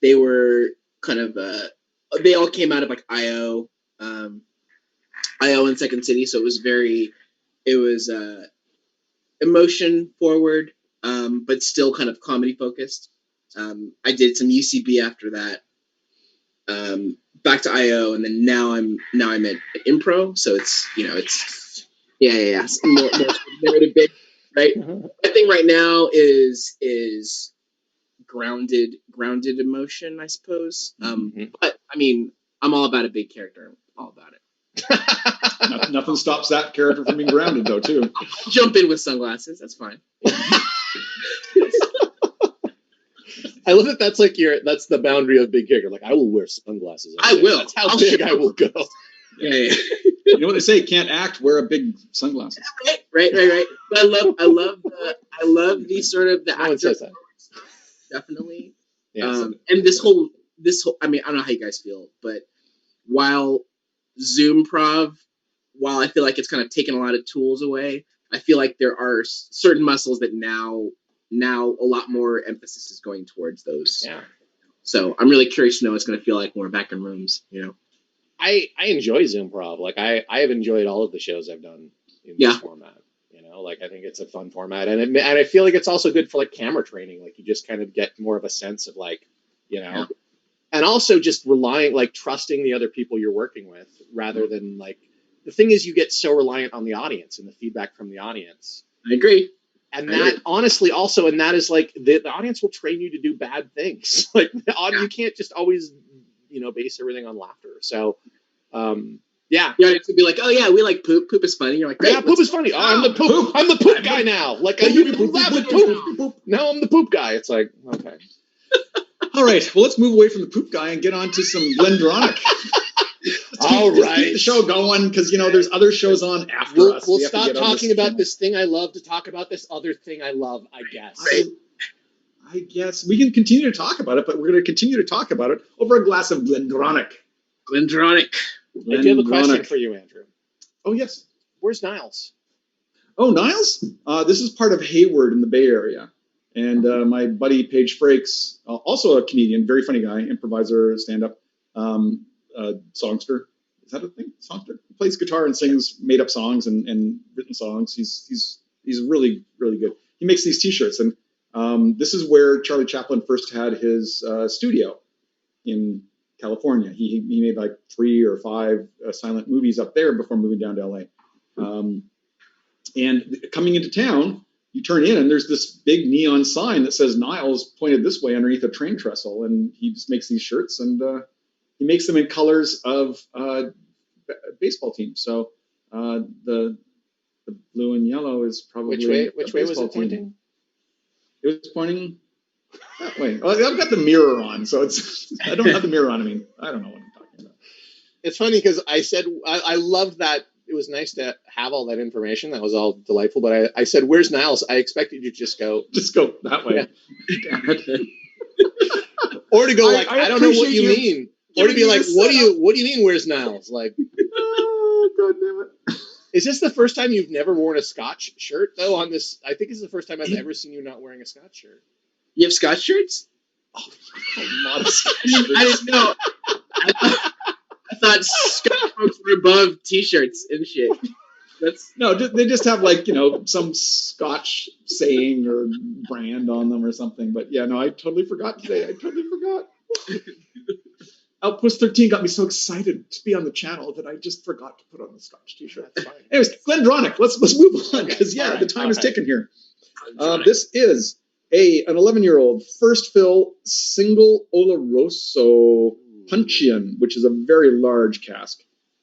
they all came out of like IO in Second City. So it was emotion forward, but still kind of comedy focused. I did some UCB after that, back to IO, and then now I'm at Impro. So it's more narrative based, right? Mm-hmm. My thing right now is grounded emotion, I suppose. But I mean, I'm all about a big character. I'm all about it. Nothing stops that character from being grounded, though, too. I'll jump in with sunglasses. That's fine. I love that. That's the boundary of big character. Like, I will wear sunglasses. I will. That's how big I will go. Yeah. You know what they say? Can't act. Wear a big sunglasses. Right. But I love the sort of the actor. Says that. Definitely. Yeah, and this whole. I mean, I don't know how you guys feel, but while I feel like it's kind of taken a lot of tools away, I feel like there are certain muscles that now a lot more emphasis is going towards those. Yeah. So I'm really curious to know what it's going to feel like when we're back in rooms, I enjoy Zoomprov. Like I have enjoyed all of the shows I've done in Yeah. this format. You know, like I think it's a fun format, and I feel like it's also good for like camera training. Like you just kind of get more of a sense of like, you know, Yeah. and also just relying, like trusting the other people you're working with rather than like the thing is you get so reliant on the audience and the feedback from the audience. I agree. And that honestly also, and that is like the audience will train you to do bad things. Like you can't just always, you know, base everything on laughter. So, yeah. Yeah, it could be like, oh yeah, we like poop. Poop is funny. You're like, great, Yeah, poop is funny. Oh, I'm the poop. I'm the poop guy now. Like you laugh at poop. Now I'm the poop guy. It's like, okay. All right. Well, let's move away from the poop guy and get on to some Glendronach. All right. Keep the show going because, you know, there's other shows on after us. We'll stop talking about this thing I love to talk about this other thing I love, I guess. I guess we can continue to talk about it, but we're going to continue to talk about it over a glass of Glendronach. Glendronach. I do have a question for you, Andrew. Oh, yes. Where's Niles? Oh, Niles? This is part of Hayward in the Bay Area. And my buddy Paige Frakes, also a comedian, very funny guy, improviser, stand-up, songster. Is that a thing? Songster? He plays guitar and sings made-up songs and written songs. He's really, really good. He makes these T-shirts. And this is where Charlie Chaplin first had his studio in California. He made like 3 or 5 silent movies up there before moving down to LA. And coming into town, you turn in and there's this big neon sign that says Niles pointed this way underneath a train trestle. And he just makes these shirts and he makes them in colors of baseball teams. So the blue and yellow is probably which way was it pointing? It was pointing that way. Well, I've got the mirror on, so it's I don't have the mirror on. I mean, I don't know what I'm talking about. It's funny because I said I loved that. It was nice to have all that information. That was all delightful. But I said, "Where's Niles?" I expected you to just go that way. Yeah. Or to go like, I don't know what you mean. Or to be like, what do you mean? Where's Niles? Like, oh, God damn it. Is this the first time you've never worn a Scotch shirt though? On this, I think this is the first time I've ever seen you not wearing a Scotch shirt. You have Scotch shirts? Oh, a lot of Scotch shirts. I didn't know. I thought Scotch folks were above T-shirts and shit. No, they just have like, you know, some Scotch saying or brand on them or something. But yeah, no, I totally forgot today. I totally forgot. Outpost 13 got me so excited to be on the channel that I just forgot to put on the Scotch T-shirt. That's fine. Anyways, Glendronach, let's move on because the time is ticking here. This is an 11-year-old first fill single Oloroso Puncheon, which is a very large cask.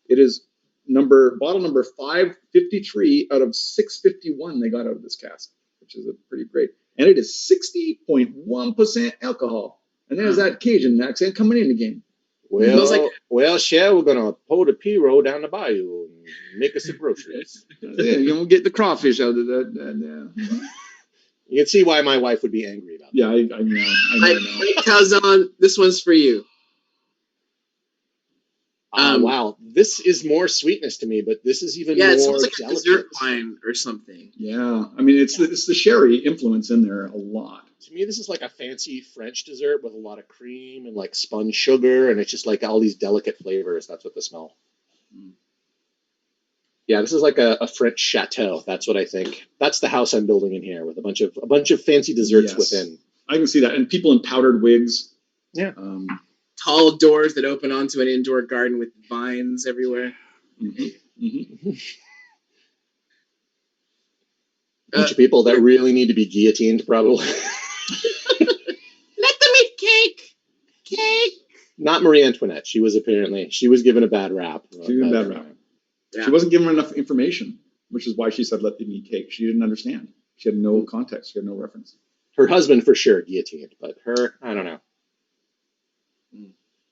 It is bottle number 553 out of 651 they got out of this cask, which is a pretty great. And it is 60.1% alcohol. And there's that Cajun accent coming in again. Well, Cher, we're gonna pull the P-roll down the bayou and make us some groceries. You're gonna get the crawfish out of that. You can see why my wife would be angry about that. Yeah, I know. Kazan, this one's for you. Wow, this is more sweetness to me, but this is even more. Yeah, it smells like delicate. a dessert wine or something. Yeah, I mean it's the sherry influence in there a lot. To me, this is like a fancy French dessert with a lot of cream and like spun sugar, and it's just like all these delicate flavors. That's what the smell. Yeah, this is like a French chateau. That's what I think. That's the house I'm building in here with a bunch of fancy desserts within. I can see that, and people in powdered wigs. Yeah. Tall doors that open onto an indoor garden with vines everywhere. A bunch of people that really need to be guillotined, probably. Let them eat cake. Not Marie Antoinette. She was given a bad rap. Yeah. She wasn't given enough information, which is why she said let them eat cake. She didn't understand. She had no context. She had no reference. Her husband for sure guillotined, but her, I don't know.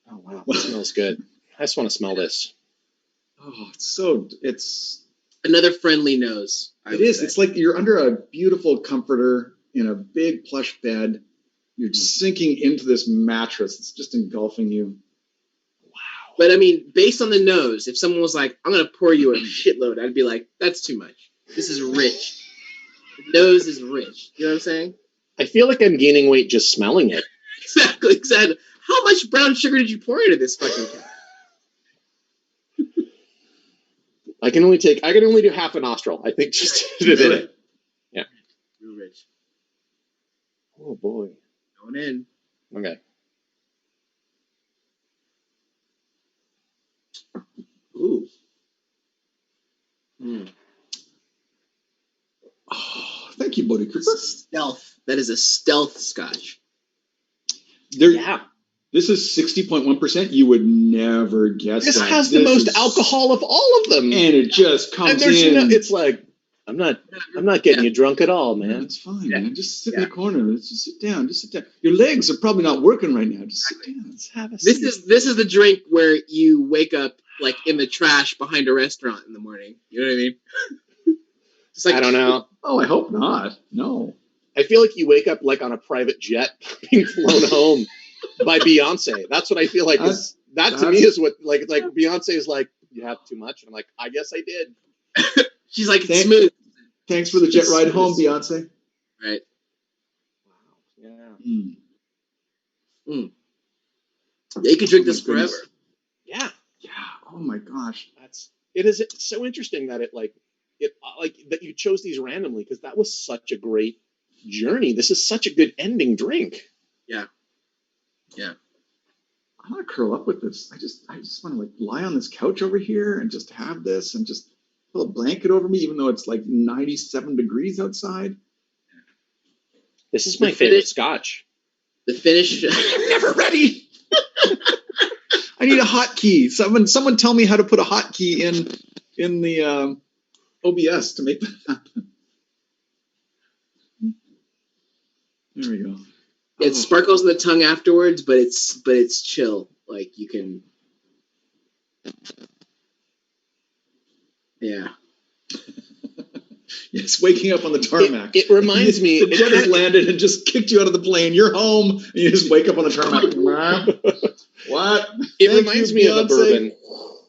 Oh wow, that smells good. I just want to smell this. Oh, it's another friendly nose. It is. It's like you're under a beautiful comforter in a big plush bed. You're sinking into this mattress. It's just engulfing you. Wow. But I mean, based on the nose, if someone was like, I'm going to pour you a shitload, I'd be like, that's too much. This is rich. The nose is rich. You know what I'm saying? I feel like I'm gaining weight just smelling it. Exactly. How much brown sugar did you pour into this fucking cat? I can only do half a nostril. I think just to do it. Yeah. Real rich. Oh boy. Going in. Okay. Ooh. Oh, thank you, Buddy Cooper. Stealth. That is a stealth Scotch. Yeah. This is 60.1%. You would never guess This that. has the most alcohol of all of them. And it just comes in. It's like, I'm not getting you drunk at all, man. No, it's fine, man. Just sit in the corner. Just sit down. Just sit down. Your legs are probably not working right now. Just sit down. Let's have a seat. This is the drink where you wake up like in the trash behind a restaurant in the morning. You know what I mean? Just like, I don't know. Oh, I hope not. No. I feel like you wake up like on a private jet being flown home by Beyonce. That's what I feel like. To me is what like Beyonce is like, you have too much. And I'm like, I guess I did. She's like, it's smooth. Thanks for the jet ride home, Beyonce. Right. Wow. Yeah. Yeah, you can drink this forever. Yeah. Yeah. Oh my gosh. It's so interesting that that you chose these randomly, because that was such a great journey. This is such a good ending drink. Yeah. Yeah. I want to curl up with this. I just want to like lie on this couch over here and just have this and just put a blanket over me, even though it's like 97 degrees outside. This is my favorite Scotch. The finish. I'm never ready. I need a hotkey. Someone tell me how to put a hotkey in the OBS to make that happen. There we go. It sparkles in the tongue afterwards, but it's chill. Like you can. Yeah. Yes, waking up on the tarmac. It reminds me. The jet has landed and just kicked you out of the plane. You're home, and you just wake up on the tarmac. What? It reminds me of a bourbon.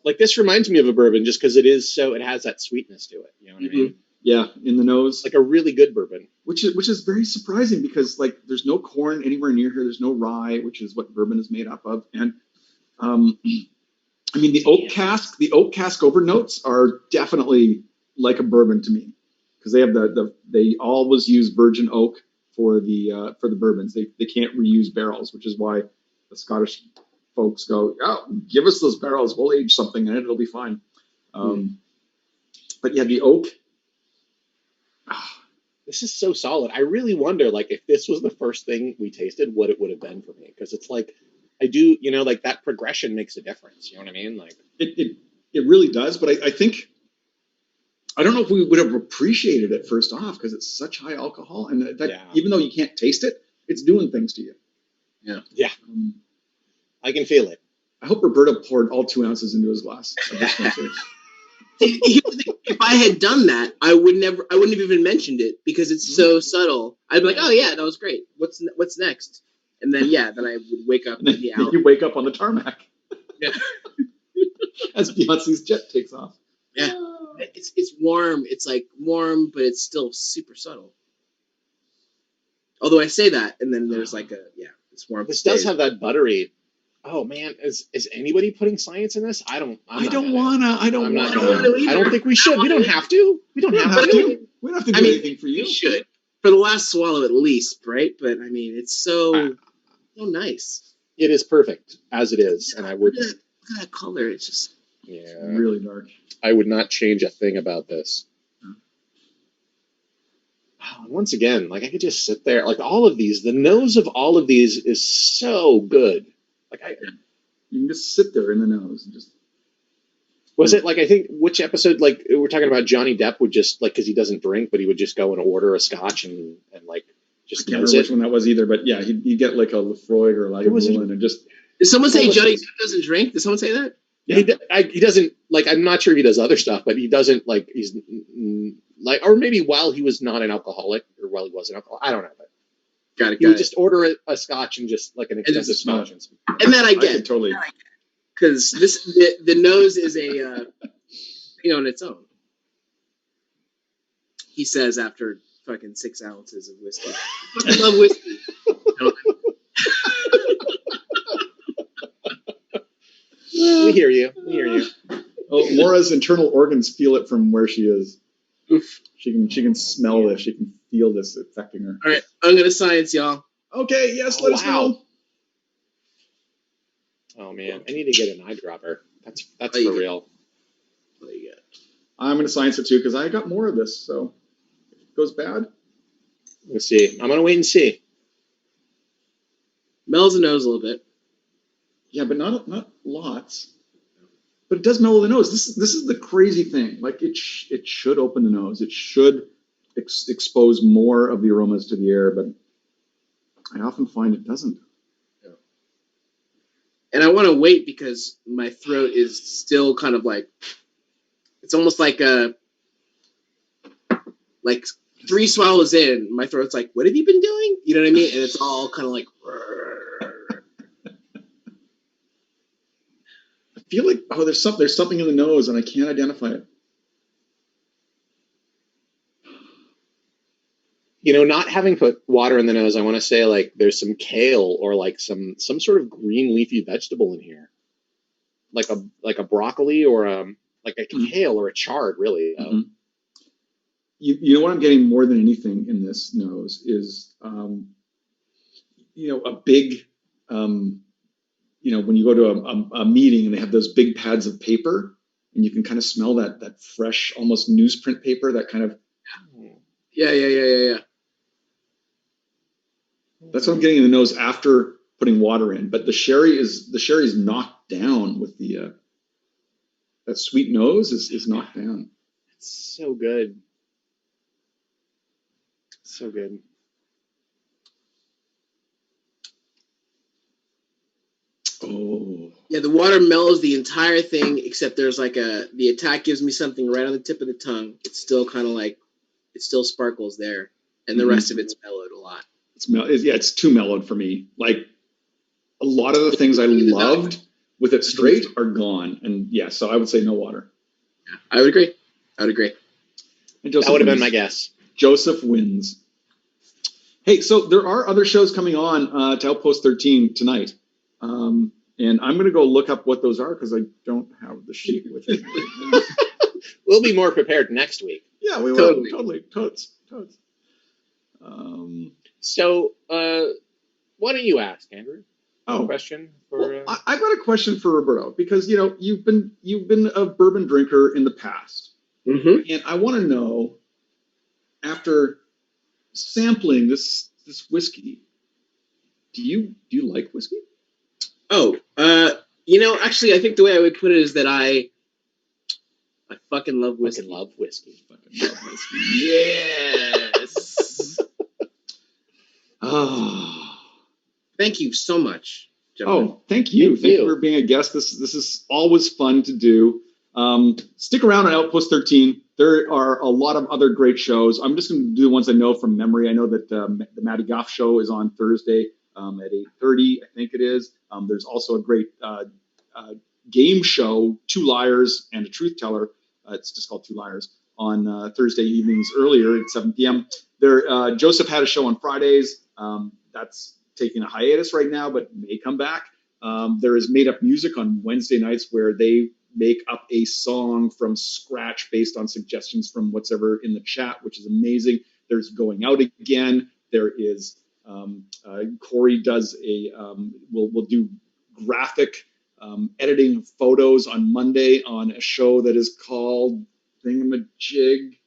Like this reminds me of a bourbon just because it has that sweetness to it. You know what I mean? Yeah, in the nose. Like a really good bourbon. Which is very surprising because like there's no corn anywhere near here. There's no rye, which is what bourbon is made up of. And I mean the oak cask over notes are definitely like a bourbon to me. Because they have they always use virgin oak for the bourbons. They can't reuse barrels, which is why the Scottish folks go, oh, give us those barrels, we'll age something in it, it'll be fine. But yeah, the oak. This is so solid. I really wonder, like, if this was the first thing we tasted, what it would have been for me. Because it's like, I do, like that progression makes a difference. You know what I mean? Like it really does. But I think, I don't know if we would have appreciated it first off because it's such high alcohol, and even though you can't taste it, it's doing things to you. Yeah. Yeah. I can feel it. I hope Roberto poured all 2 ounces into his glass. If I had done that, I wouldn't have even mentioned it because it's so subtle. I'd be like, oh yeah, that was great. What's next? And then then I would wake up. You wake up on the tarmac. Yeah. As Beyonce's jet takes off. Yeah. It's warm. It's like warm, but it's still super subtle. Although I say that, and then there's like it's warm. This does have that buttery. Oh man, is anybody putting science in this? I don't wanna. I don't think we should. We don't have to. We don't have to. We don't have to do anything for you. We should. For the last swallow at least, right? But I mean, it's so nice. It is perfect as it is, and I would. Look at that color. It's just really dark. I would not change a thing about this. Once again, like I could just sit there. Like all of these, the nose of all of these is so good. Like you can just sit there in the nose and just. Was it like I think which episode? Like we're talking about Johnny Depp would just like because he doesn't drink, but he would just go and order a scotch and like just. I can't remember which one that was either, but yeah, he'd get like a Lefroy or a Lagavulin and just. Did someone say Johnny Depp doesn't drink? Did someone say that? Yeah, he doesn't like. I'm not sure if he does other stuff, but he doesn't like. He's like, or maybe while he was not an alcoholic, or while he was an alcoholic, I don't know. But he would just order a scotch and just like an extensive scotch, and that I get totally because the nose is a thing on its own. He says after fucking 6 ounces of whiskey. I love whiskey. We hear you. Oh, Maura's internal organs feel it from where she is. Oof. She can smell this. She can feel this affecting her. All right, I'm gonna science, y'all. Okay, yes, let us know. Oh man, I need to get an eyedropper. That's Oh, for you get- real. What do you got? I'm going to science it too because I got more of this. So if it goes bad. Let's see. I'm gonna wait and see. Mellows the nose a little bit. Yeah, but not lots. But it does mellow the nose. This is the crazy thing. Like it should open the nose. It should expose more of the aromas to the air, but I often find it doesn't. Yeah. And I want to wait because my throat is still kind of like, it's almost like like 3 swallows in, my throat's like, what have you been doing? You know what I mean? And it's all kind of like. I feel like there's something in the nose and I can't identify it. You know, not having put water in the nose, I want to say like there's some kale or like some sort of green leafy vegetable in here, like a broccoli or like a kale or a chard, really. Mm-hmm. You know what I'm getting more than anything in this nose is a big when you go to a meeting and they have those big pads of paper and you can kind of smell that fresh, almost newsprint paper, that kind of. Yeah. That's what I'm getting in the nose after putting water in. But the sherry's knocked down with the that sweet nose is knocked down. It's so good. So good. Oh. Yeah, the water mellows the entire thing, except there's like the attack gives me something right on the tip of the tongue. It's still kind of like, it still sparkles there. And the rest of it's mellowed a lot. It's too mellowed for me. Like a lot of the things I loved with it straight are gone. And yeah, so I would say no water. Yeah, I would agree. And that would have been my guess. Joseph wins. Hey, so there are other shows coming on to Outpost 13 tonight. And I'm going to go look up what those are because I don't have the sheet with me. We'll be more prepared next week. Yeah, we will. Totally. Totes. So, why don't you ask, Andrew? Question for. I've got a question for Roberto because you've been a bourbon drinker in the past, and I want to know, after sampling this whiskey, do you like whiskey? Oh, actually, I think the way I would put it is that I fucking love whiskey. Fucking love whiskey. Yes. Thank you so much, gentlemen. Oh, thank you. Thank you for being a guest. This is always fun to do. Stick around on Outpost 13. There are a lot of other great shows. I'm just going to do the ones I know from memory. I know that the Matty Goff show is on Thursday at 8:30, I think it is. There's also a great game show, Two Liars and a Truth Teller. It's just called Two Liars on Thursday evenings earlier at 7 p.m. Joseph had a show on Fridays. That's taking a hiatus right now, but may come back. There is Made Up Music on Wednesday nights where they make up a song from scratch based on suggestions from what's ever in the chat, which is amazing. There's Going Out Again. There is Corey does we'll do graphic editing photos on Monday on a show that is called Thingamajig.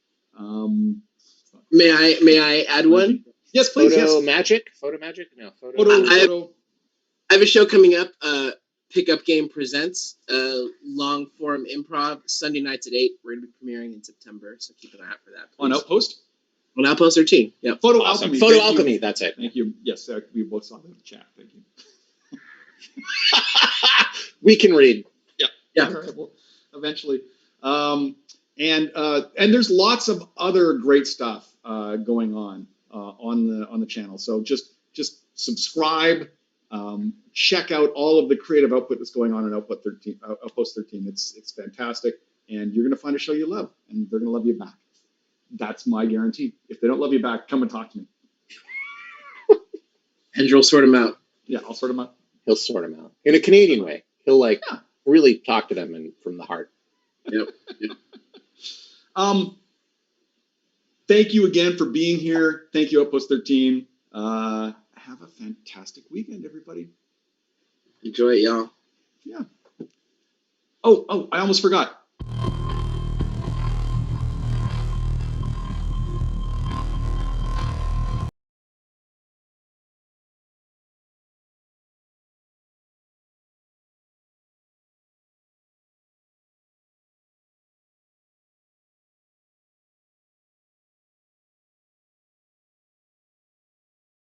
May I add one? Yes, please. Photo Magic? No, I have a show coming up. Pickup Game Presents, long form improv, Sunday nights at 8. We're going to be premiering in September, so keep an eye out for that. Please. On Outpost? On Outpost 13. Yeah. Photo Alchemy. Photo Alchemy. That's it. Thank you. Yes, we both saw that in the chat. Thank you. We can read. Yeah. All right, well, eventually. And there's lots of other great stuff going on the channel. So just subscribe. Check out all of the creative output that's going on in Outpost 13. It's fantastic, and you're going to find a show you love, and they're going to love you back. That's my guarantee. If they don't love you back, come and talk to me. Andrew will sort them out. Yeah, I'll sort them out. He'll sort them out in a Canadian way. He'll really talk to them from the heart. Yep. Thank you again for being here. Thank you, Outpost 13. Have a fantastic weekend, everybody. Enjoy it, y'all. Yeah. Oh, I almost forgot.